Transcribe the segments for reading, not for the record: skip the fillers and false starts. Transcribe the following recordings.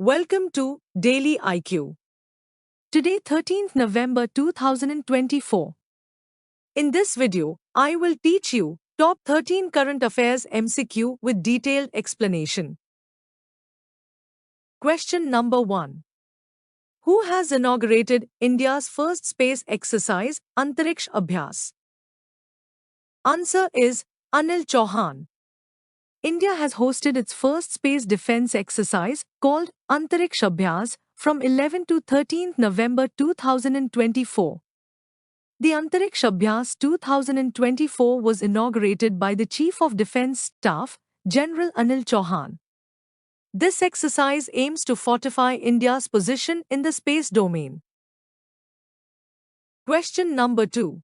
Welcome to Daily IQ. Today 13th November 2024. In this video, I will teach you top 13 current affairs MCQ with detailed explanation. Question number 1. Who has inaugurated India's first space exercise, Antariksh Abhyas? Answer is Anil Chauhan. India has hosted its first space defense exercise called Antariksh Abhyas from 11 to 13 November 2024. The Antariksh Abhyas 2024 was inaugurated by the Chief of Defence Staff, General Anil Chauhan. This exercise aims to fortify India's position in the space domain. Question number 2.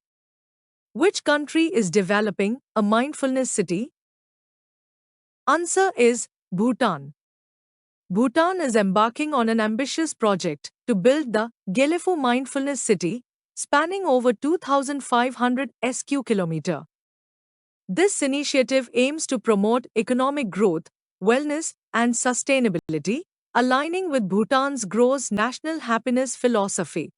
Which country is developing a mindfulness city? Answer is Bhutan. Bhutan is embarking on an ambitious project to build the Gelefo Mindfulness City, spanning over 2,500 sq km. This initiative aims to promote economic growth, wellness, and sustainability, aligning with Bhutan's gross national happiness philosophy.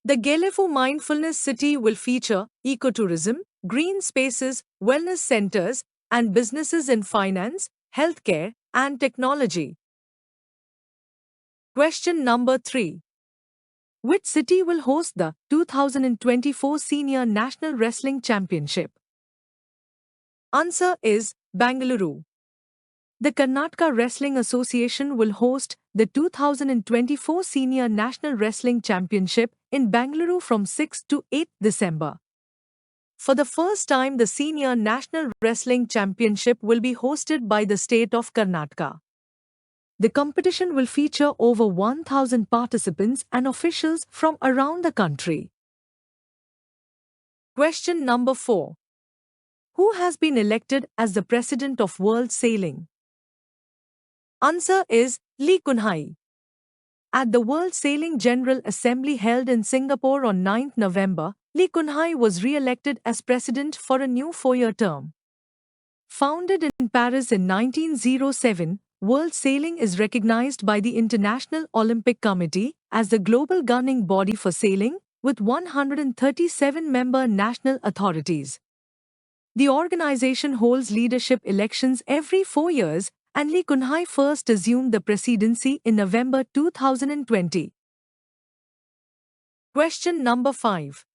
The Gelefo Mindfulness City will feature ecotourism, green spaces, wellness centers, and businesses in finance, healthcare, and technology. Question number 3. Which city will host the 2024 Senior National Wrestling Championship? Answer is Bengaluru. The Karnataka Wrestling Association will host the 2024 Senior National Wrestling Championship in Bengaluru from 6 to 8 December. For the first time, the Senior National Wrestling Championship will be hosted by the state of Karnataka. The competition will feature over 1,000 participants and officials from around the country. Question number 4. Who has been elected as the President of World Sailing? Answer is Lee Kun-hai. At the World Sailing General Assembly held in Singapore on 9 November, Lee Kun-hai was re-elected as president for a new 4-year term. Founded in Paris in 1907, World Sailing is recognized by the International Olympic Committee as the global governing body for sailing, with 137 member national authorities. The organization holds leadership elections every 4 years, and Lee Kun-hai first assumed the presidency in November 2020. Question number 5.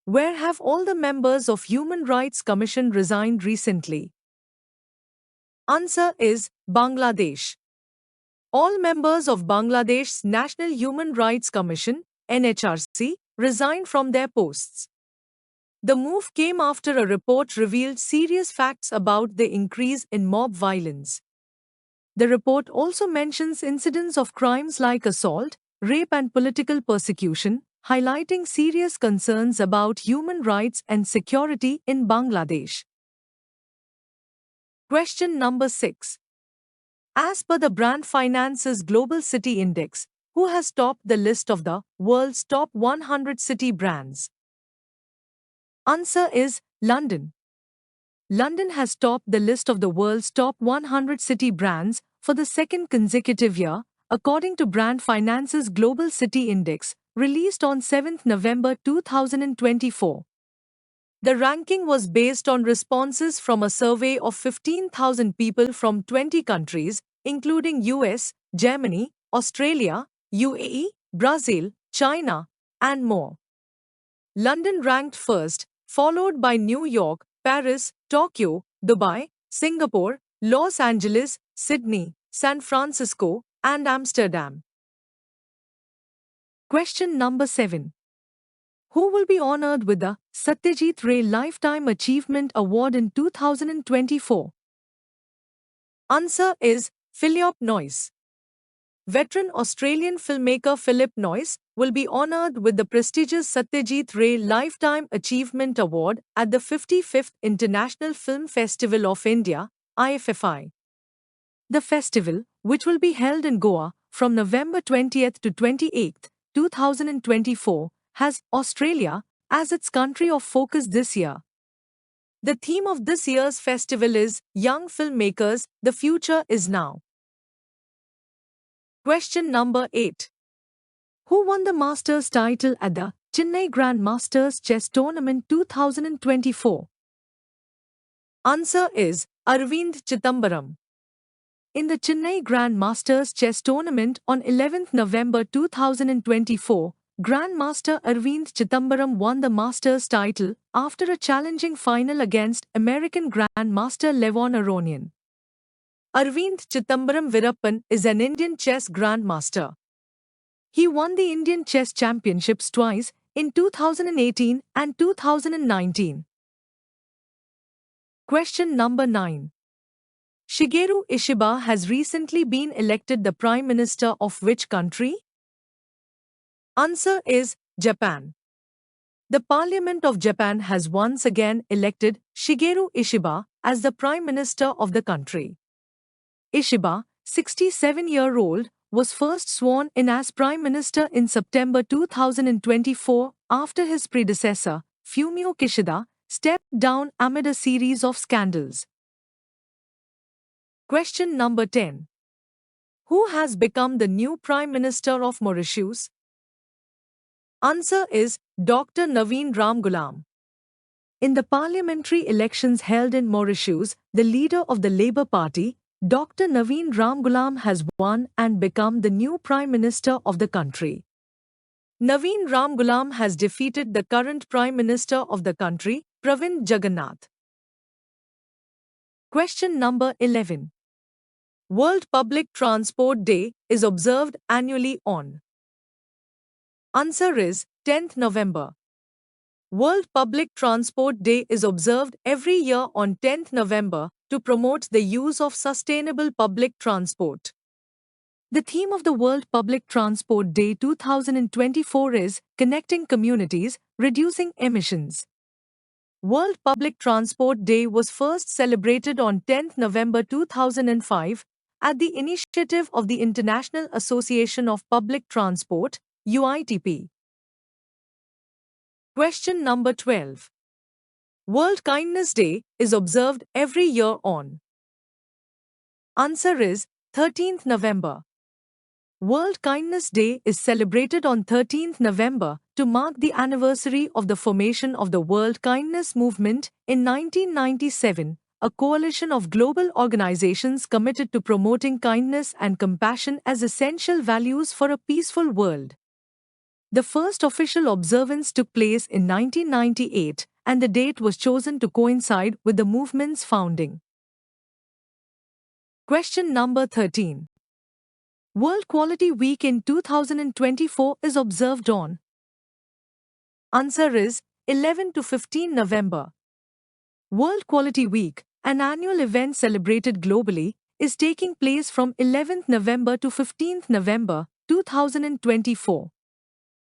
Where have all the members of Human Rights Commission resigned recently? Answer is Bangladesh. All members of Bangladesh's National Human Rights Commission, NHRC, resigned from their posts. The move came after a report revealed serious facts about the increase in mob violence. The report also mentions incidents of crimes like assault, rape, and political persecution, highlighting serious concerns about human rights and security in Bangladesh. Question number 6. As per the Brand Finance's Global City Index, who has topped the list of the world's top 100 city brands? Answer is London. London has topped the list of the world's top 100 city brands for the second consecutive year, according to Brand Finance's Global City Index, released on 7 November 2024. The ranking was based on responses from a survey of 15,000 people from 20 countries, including US, Germany, Australia, UAE, Brazil, China, and more. London ranked first, followed by New York, Paris, Tokyo, Dubai, Singapore, Los Angeles, Sydney, San Francisco, and Amsterdam. Question number 7. Who will be honored with the Satyajit Ray Lifetime Achievement Award in 2024? Answer is Philip Noyce. Veteran Australian filmmaker Philip Noyce will be honored with the prestigious Satyajit Ray Lifetime Achievement Award at the 55th International Film Festival of India, IFFI. The festival, which will be held in Goa from November 20th to 28th, 2024, has Australia as its country of focus this year. The theme of this year's festival is Young Filmmakers, the Future is Now. Question number 8. Who won the Masters title at the Chennai Grand Masters Chess Tournament 2024? Answer is Arvind Chittambaram. In the Chennai Grand Masters Chess Tournament on 11th November 2024, Grandmaster Arvind Chittambaram won the Masters title after a challenging final against American Grandmaster Levon Aronian. Arvind Chittambaram Virappan is an Indian chess grandmaster. He won the Indian Chess Championships twice in 2018 and 2019. Question number 9. Shigeru Ishiba has recently been elected the Prime Minister of which country? Answer is Japan. The Parliament of Japan has once again elected Shigeru Ishiba as the Prime Minister of the country. Ishiba, 67-year-old, was first sworn in as Prime Minister in September 2024 after his predecessor, Fumio Kishida, stepped down amid a series of scandals. Question number 10. Who has become the new Prime Minister of Mauritius? Answer is Dr. Naveen Ramgoolam. In the parliamentary elections held in Mauritius, the leader of the Labour Party, Dr. Naveen Ramgoolam has won and become the new Prime Minister of the country. Naveen Ramgoolam has defeated the current Prime Minister of the country, Pravind Jagannath. Question number 11. World Public Transport Day is observed annually on. Answer is 10th November. World Public Transport Day is observed every year on 10th November to promote the use of sustainable public transport. The theme of the World Public Transport Day 2024 is Connecting Communities, Reducing Emissions. World Public Transport Day was first celebrated on 10th November 2005 at the initiative of the International Association of Public Transport, UITP. Question number 12. World Kindness Day is observed every year on. Answer is 13th November. World Kindness Day is celebrated on 13th November to mark the anniversary of the formation of the World Kindness Movement in 1997, a coalition of global organizations committed to promoting kindness and compassion as essential values for a peaceful world. The first official observance took place in 1998, and the date was chosen to coincide with the movement's founding. Question number 13. World Quality Week in 2024 is observed on. Answer is 11 to 15 November. World Quality Week, an annual event celebrated globally, is taking place from 11th November to 15th November 2024.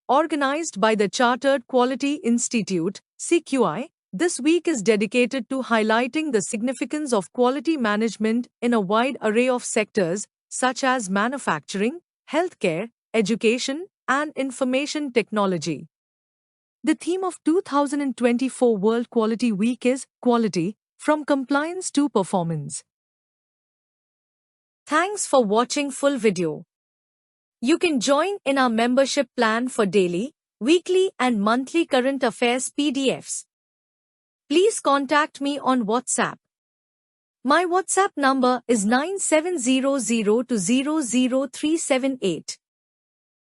Organized by the Chartered Quality Institute, CQI, this week is dedicated to highlighting the significance of quality management in a wide array of sectors such as manufacturing, healthcare, education, and information technology. The theme of 2024 World Quality Week is Quality, from Compliance to Performance. Thanks for watching full video. You can join in our membership plan for daily, weekly and monthly current affairs PDFs. Please contact me on WhatsApp. My WhatsApp number is 9700200378.